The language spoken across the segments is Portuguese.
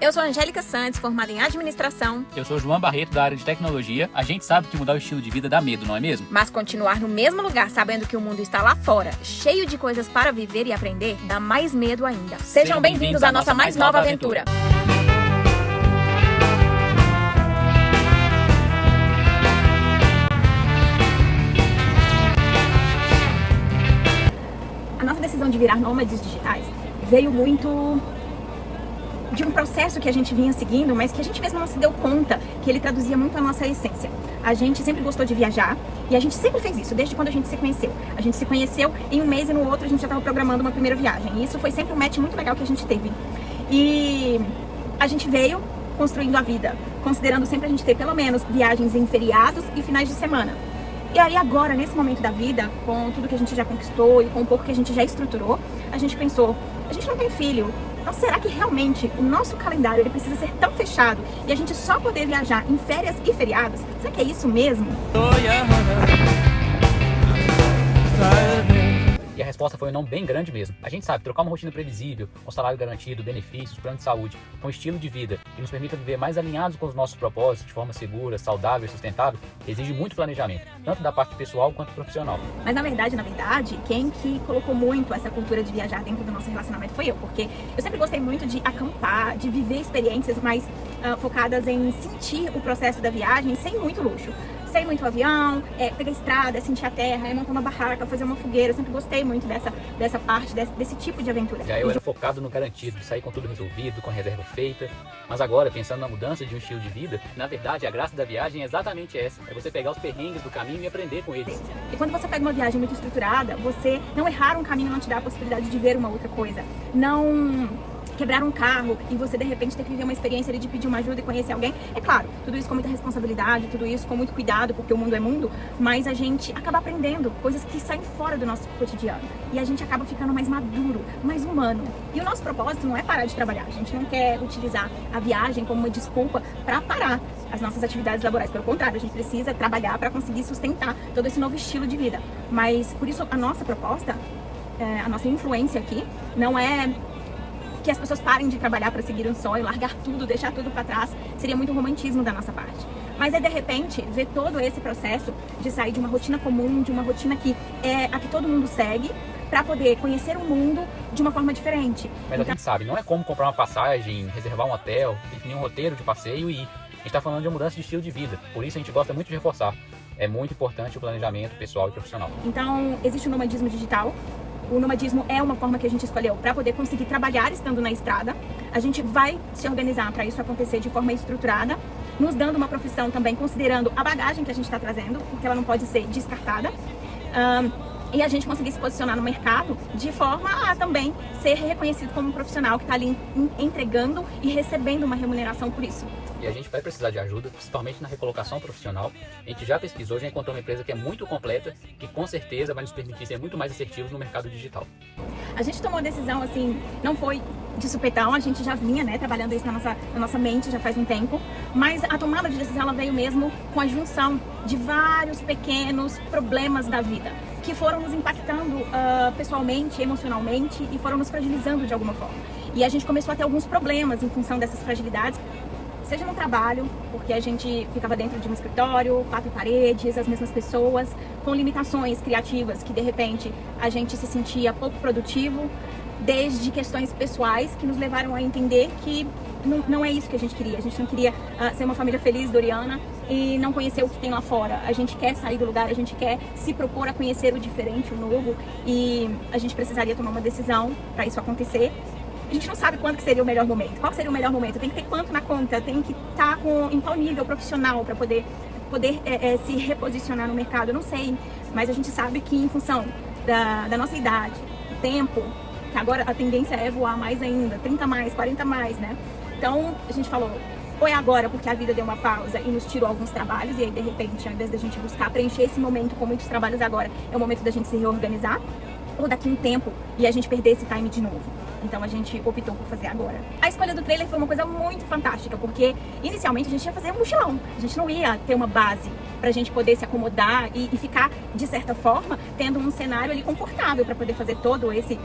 Eu sou Angélica Santos, formada em administração. Eu sou João Barreto, da área de tecnologia. A gente sabe que mudar o estilo de vida dá medo, não é mesmo? Mas continuar no mesmo lugar, sabendo que o mundo está lá fora, cheio de coisas para viver e aprender, dá mais medo ainda. Sejam bem-vindos à nossa mais nova aventura. A nossa decisão de virar nômades digitais veio muito de um processo que a gente vinha seguindo, mas que a gente mesmo não se deu conta que ele traduzia muito a nossa essência. A gente sempre gostou de viajar e a gente sempre fez isso, desde quando a gente se conheceu. A gente se conheceu em um mês e no outro a gente já estava programando uma primeira viagem. E isso foi sempre um match muito legal que a gente teve. E a gente veio construindo a vida, considerando sempre a gente ter pelo menos viagens em feriados e finais de semana. E aí agora, nesse momento da vida, com tudo que a gente já conquistou e com o pouco que a gente já estruturou, a gente pensou, a gente não tem filho, então será que realmente o nosso calendário ele precisa ser tão fechado e a gente só poder viajar em férias e feriados? Será que é isso mesmo? E a resposta foi um não bem grande mesmo. A gente sabe, trocar uma rotina previsível, com salário garantido, benefícios, plano de saúde, com um estilo de vida que nos permita viver mais alinhados com os nossos propósitos, de forma segura, saudável e sustentável, exige muito planejamento, tanto da parte pessoal quanto profissional. Mas na verdade, quem que colocou muito essa cultura de viajar dentro do nosso relacionamento foi eu, porque eu sempre gostei muito de acampar, de viver experiências mais focadas em sentir o processo da viagem sem muito luxo. Sem muito avião, pegar estrada, sentir a terra, montar uma barraca, fazer uma fogueira. Eu sempre gostei muito dessa parte, desse tipo de aventura. Já eu era focado no garantido, sair com tudo resolvido, com a reserva feita. Mas agora, pensando na mudança de um estilo de vida, na verdade, a graça da viagem é exatamente essa. É você pegar os perrengues do caminho e aprender com eles. E quando você pega uma viagem muito estruturada, você não errar um caminho não te dá a possibilidade de ver uma outra coisa. Não quebrar um carro e você de repente ter que viver uma experiência de pedir uma ajuda e conhecer alguém. É claro, tudo isso com muita responsabilidade, tudo isso com muito cuidado, porque o mundo é mundo, mas a gente acaba aprendendo coisas que saem fora do nosso cotidiano. E a gente acaba ficando mais maduro, mais humano. E o nosso propósito não é parar de trabalhar. A gente não quer utilizar a viagem como uma desculpa para parar as nossas atividades laborais. Pelo contrário, a gente precisa trabalhar para conseguir sustentar todo esse novo estilo de vida. Mas por isso a nossa proposta, a nossa influência aqui, não é que as pessoas parem de trabalhar para seguir um sonho, largar tudo, deixar tudo para trás, seria muito romantismo da nossa parte. Mas é de repente ver todo esse processo de sair de uma rotina comum, de uma rotina que é a que todo mundo segue, para poder conhecer o mundo de uma forma diferente. Mas a gente sabe, não é como comprar uma passagem, reservar um hotel, definir um roteiro de passeio e ir. A gente está falando de uma mudança de estilo de vida, por isso a gente gosta muito de reforçar. É muito importante o planejamento pessoal e profissional. Então, existe o nomadismo digital. O nomadismo é uma forma que a gente escolheu para poder conseguir trabalhar estando na estrada. A gente vai se organizar para isso acontecer de forma estruturada, nos dando uma profissão também, considerando a bagagem que a gente está trazendo, porque ela não pode ser descartada. E a gente conseguir se posicionar no mercado de forma a também ser reconhecido como um profissional que está ali entregando e recebendo uma remuneração por isso. E a gente vai precisar de ajuda, principalmente na recolocação profissional. A gente já pesquisou, já encontrou uma empresa que é muito completa, que com certeza vai nos permitir ser muito mais assertivos no mercado digital. A gente tomou a decisão, assim, não foi de supetão, a gente já vinha, trabalhando isso na nossa mente já faz um tempo, mas a tomada de decisão ela veio mesmo com a junção de vários pequenos problemas da vida, que foram nos impactando pessoalmente, emocionalmente e foram nos fragilizando de alguma forma. E a gente começou a ter alguns problemas em função dessas fragilidades, seja no trabalho, porque a gente ficava dentro de um escritório, quatro paredes, as mesmas pessoas, com limitações criativas que de repente a gente se sentia pouco produtivo, desde questões pessoais que nos levaram a entender que não é isso que a gente queria. A gente não queria ser uma família feliz, doriana, e não conhecer o que tem lá fora. A gente quer sair do lugar, a gente quer se propor a conhecer o diferente, o novo, e a gente precisaria tomar uma decisão para isso acontecer. A gente não sabe quando que seria o melhor momento. Qual seria o melhor momento? Tem que ter quanto na conta? Tem que estar em qual nível profissional para poder se reposicionar no mercado? Eu não sei, mas a gente sabe que em função da nossa idade, tempo, que agora a tendência é voar mais ainda, 30 mais, 40 mais, Então a gente falou, ou é agora porque a vida deu uma pausa e nos tirou alguns trabalhos, e aí de repente, ao invés da gente buscar preencher esse momento com muitos trabalhos agora, é o momento da gente se reorganizar, ou daqui a um tempo e a gente perder esse time de novo. Então a gente optou por fazer agora. A escolha do trailer foi uma coisa muito fantástica, porque inicialmente a gente ia fazer um mochilão. A gente não ia ter uma base pra gente poder se acomodar e ficar, de certa forma, tendo um cenário ali confortável para poder fazer todo esse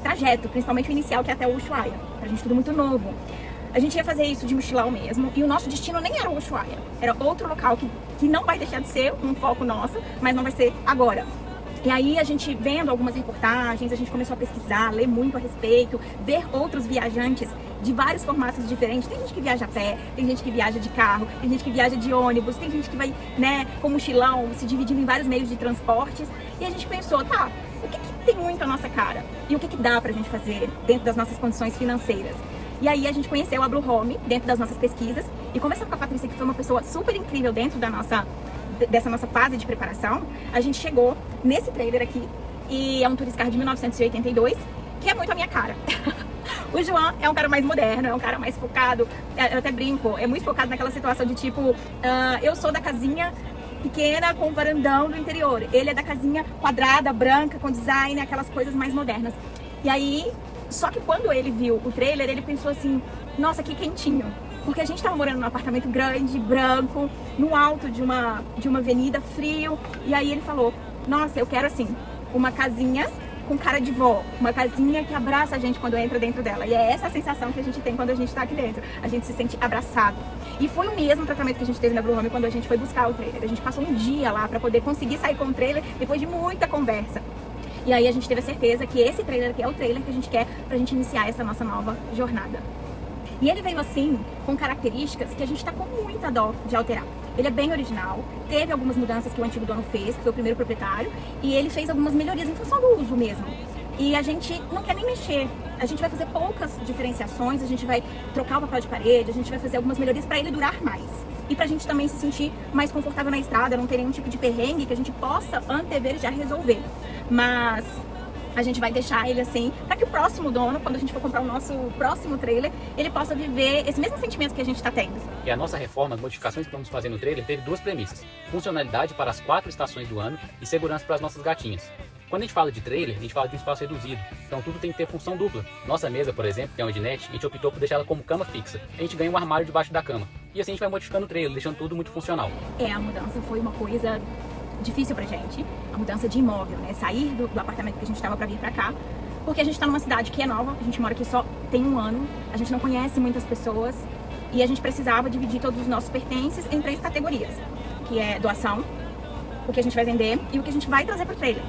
trajeto, principalmente o inicial, que é até o Ushuaia. Pra gente tudo muito novo. A gente ia fazer isso de mochilão mesmo, e o nosso destino nem era o Ushuaia. Era outro local que não vai deixar de ser um foco nosso, mas não vai ser agora. E aí a gente vendo algumas reportagens, a gente começou a pesquisar, ler muito a respeito, ver outros viajantes de vários formatos diferentes. Tem gente que viaja a pé, tem gente que viaja de carro, tem gente que viaja de ônibus, tem gente que vai, né, com mochilão, se dividindo em vários meios de transportes. E a gente pensou, tá, o que tem muito a nossa cara? E o que dá pra gente fazer dentro das nossas condições financeiras? E aí a gente conheceu a Blue Home dentro das nossas pesquisas e conversando com a Patrícia, que foi uma pessoa super incrível dentro dessa nossa fase de preparação, a gente chegou nesse trailer aqui, e é um Touriscar de 1982, que é muito a minha cara. O João é um cara mais moderno, é um cara mais focado, eu até brinco, é muito focado naquela situação de tipo, eu sou da casinha pequena com varandão do interior, ele é da casinha quadrada, branca, com design, aquelas coisas mais modernas. E aí, só que quando ele viu o trailer, ele pensou assim, nossa, que quentinho. Porque a gente tava morando num apartamento grande, branco, no alto de uma avenida, frio. E aí ele falou, nossa, eu quero assim, uma casinha com cara de vó. Uma casinha que abraça a gente quando entra dentro dela. E é essa a sensação que a gente tem quando a gente tá aqui dentro. A gente se sente abraçado. E foi o mesmo tratamento que a gente teve na Blue Home quando a gente foi buscar o trailer. A gente passou um dia lá pra poder conseguir sair com o trailer depois de muita conversa. E aí a gente teve a certeza que esse trailer aqui é o trailer que a gente quer pra gente iniciar essa nossa nova jornada. E ele veio assim, com características que a gente tá com muita dó de alterar. Ele é bem original, teve algumas mudanças que o antigo dono fez, que foi o primeiro proprietário, e ele fez algumas melhorias em função do uso mesmo. E a gente não quer nem mexer, a gente vai fazer poucas diferenciações, a gente vai trocar o papel de parede, a gente vai fazer algumas melhorias para ele durar mais. E pra gente também se sentir mais confortável na estrada, não ter nenhum tipo de perrengue que a gente possa antever e já resolver. Mas a gente vai deixar ele assim, para que o próximo dono, quando a gente for comprar o nosso próximo trailer, ele possa viver esse mesmo sentimento que a gente está tendo. E a nossa reforma, as modificações que vamos fazer no trailer, teve duas premissas: funcionalidade para as 4 estações do ano e segurança para as nossas gatinhas. Quando a gente fala de trailer, a gente fala de um espaço reduzido, então tudo tem que ter função dupla. Nossa mesa, por exemplo, que é uma dinette, a gente optou por deixar ela como cama fixa. A gente ganha um armário debaixo da cama. E assim a gente vai modificando o trailer, deixando tudo muito funcional. A mudança foi uma coisa difícil pra gente, a mudança de imóvel, né? Sair do apartamento que a gente estava para vir para cá, porque a gente está numa cidade que é nova, a gente mora aqui só tem um ano, a gente não conhece muitas pessoas e a gente precisava dividir todos os nossos pertences em 3 categorias, que é doação, o que a gente vai vender e o que a gente vai trazer pro trailer.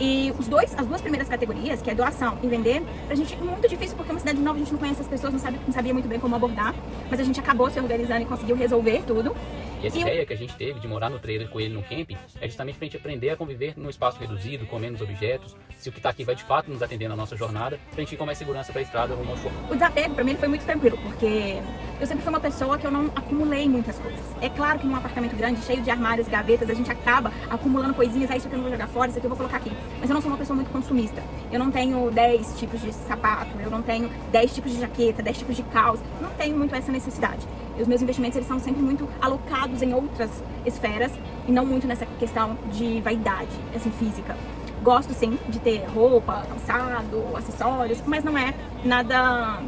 E as duas primeiras categorias, que é doação e vender, pra gente é muito difícil porque é uma cidade nova, a gente não conhece as pessoas, não sabia muito bem como abordar, mas a gente acabou se organizando e conseguiu resolver tudo. E essa ideia que a gente teve de morar no trailer com ele no camping é justamente pra gente aprender a conviver num espaço reduzido, com menos objetos, se o que tá aqui vai de fato nos atender na nossa jornada, pra gente ir com mais segurança pra estrada rumo ao show. O desapego pra mim foi muito tranquilo, porque eu sempre fui uma pessoa que eu não acumulei muitas coisas. É claro que num apartamento grande, cheio de armários e gavetas, a gente acaba acumulando coisinhas, isso aqui eu não vou jogar fora, isso aqui eu vou colocar aqui. Mas eu não sou uma pessoa muito consumista. Eu não tenho 10 tipos de sapato, eu não tenho 10 tipos de jaqueta, 10 tipos de calça, não tenho muito essa necessidade. E os meus investimentos, eles são sempre muito alocados em outras esferas e não muito nessa questão de vaidade, assim, física. Gosto, sim, de ter roupa, calçado, acessórios, mas não é nada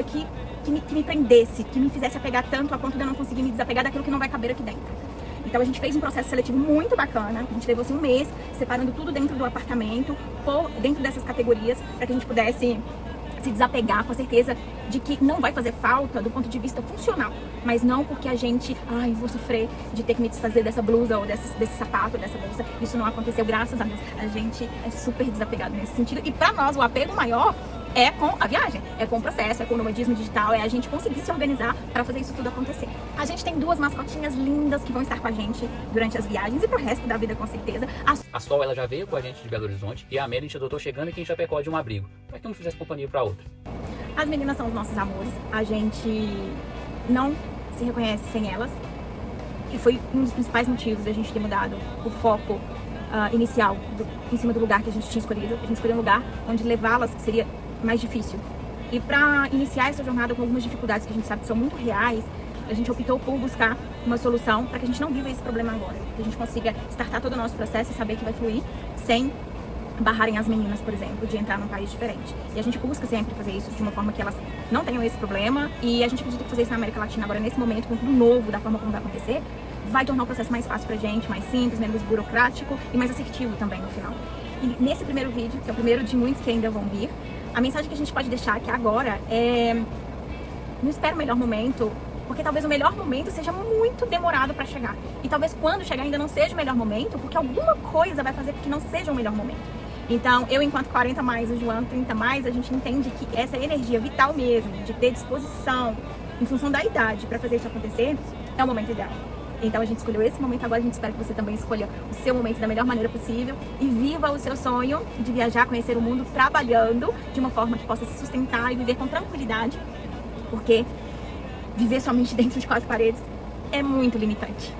que me prendesse, que me fizesse apegar tanto a ponto de eu não conseguir me desapegar daquilo que não vai caber aqui dentro. Então a gente fez um processo seletivo muito bacana, a gente levou assim um mês separando tudo dentro do apartamento, dentro dessas categorias, para que a gente pudesse se desapegar com a certeza de que não vai fazer falta do ponto de vista funcional, mas não porque a gente, vou sofrer de ter que me desfazer dessa blusa ou desse sapato, dessa bolsa. Isso não aconteceu, graças a Deus. A gente é super desapegado nesse sentido e para nós o apego maior é com a viagem, é com o processo, é com o nomadismo digital, é a gente conseguir se organizar para fazer isso tudo acontecer. A gente tem 2 mascotinhas lindas que vão estar com a gente durante as viagens e pro resto da vida, com certeza. A Sol, ela já veio com a gente de Belo Horizonte e a Amélia a gente adotou chegando aqui em Chapecó de um abrigo, para que um fizesse companhia para outra. As meninas são os nossos amores, a gente não se reconhece sem elas e foi um dos principais motivos da gente ter mudado o foco inicial em cima do lugar que a gente tinha escolhido. A gente escolheu um lugar onde levá-las seria mais difícil. E para iniciar essa jornada com algumas dificuldades que a gente sabe que são muito reais, a gente optou por buscar uma solução para que a gente não viva esse problema agora, que a gente consiga startar todo o nosso processo e saber que vai fluir sem barrarem as meninas, por exemplo, de entrar num país diferente. E a gente busca sempre fazer isso de uma forma que elas não tenham esse problema, e a gente acredita que fazer isso na América Latina agora, nesse momento, com tudo novo, da forma como vai acontecer, vai tornar o processo mais fácil pra gente, mais simples, menos burocrático e mais assertivo também no final. E nesse primeiro vídeo, que é o primeiro de muitos que ainda vão vir, a mensagem que a gente pode deixar aqui agora é: não espere o melhor momento, porque talvez o melhor momento seja muito demorado para chegar. E talvez quando chegar ainda não seja o melhor momento, porque alguma coisa vai fazer com que não seja o melhor momento. Então, eu enquanto 40 mais, o João 30 mais, a gente entende que essa energia vital mesmo, de ter disposição, em função da idade, para fazer isso acontecer, é o momento ideal. Então a gente escolheu esse momento agora, a gente espera que você também escolha o seu momento da melhor maneira possível e viva o seu sonho de viajar, conhecer o mundo trabalhando de uma forma que possa se sustentar e viver com tranquilidade, porque viver somente dentro de 4 paredes é muito limitante.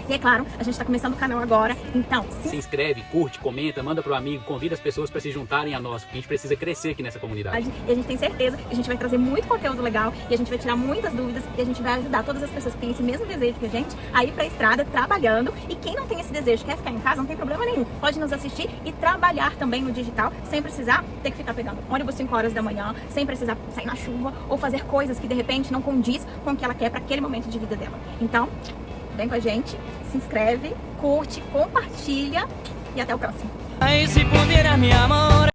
E é claro, a gente está começando o canal agora, então se inscreve, curte, comenta, manda pro amigo, convida as pessoas para se juntarem a nós, porque a gente precisa crescer aqui nessa comunidade. E a gente tem certeza que a gente vai trazer muito conteúdo legal e a gente vai tirar muitas dúvidas e a gente vai ajudar todas as pessoas que têm esse mesmo desejo que a gente a ir pra estrada trabalhando. E quem não tem esse desejo, quer ficar em casa, não tem problema nenhum, pode nos assistir e trabalhar também no digital, sem precisar ter que ficar pegando ônibus 5 horas da manhã, sem precisar sair na chuva ou fazer coisas que de repente não condiz com o que ela quer para aquele momento de vida dela. Então, vem com a gente, se inscreve, curte, compartilha e até o próximo.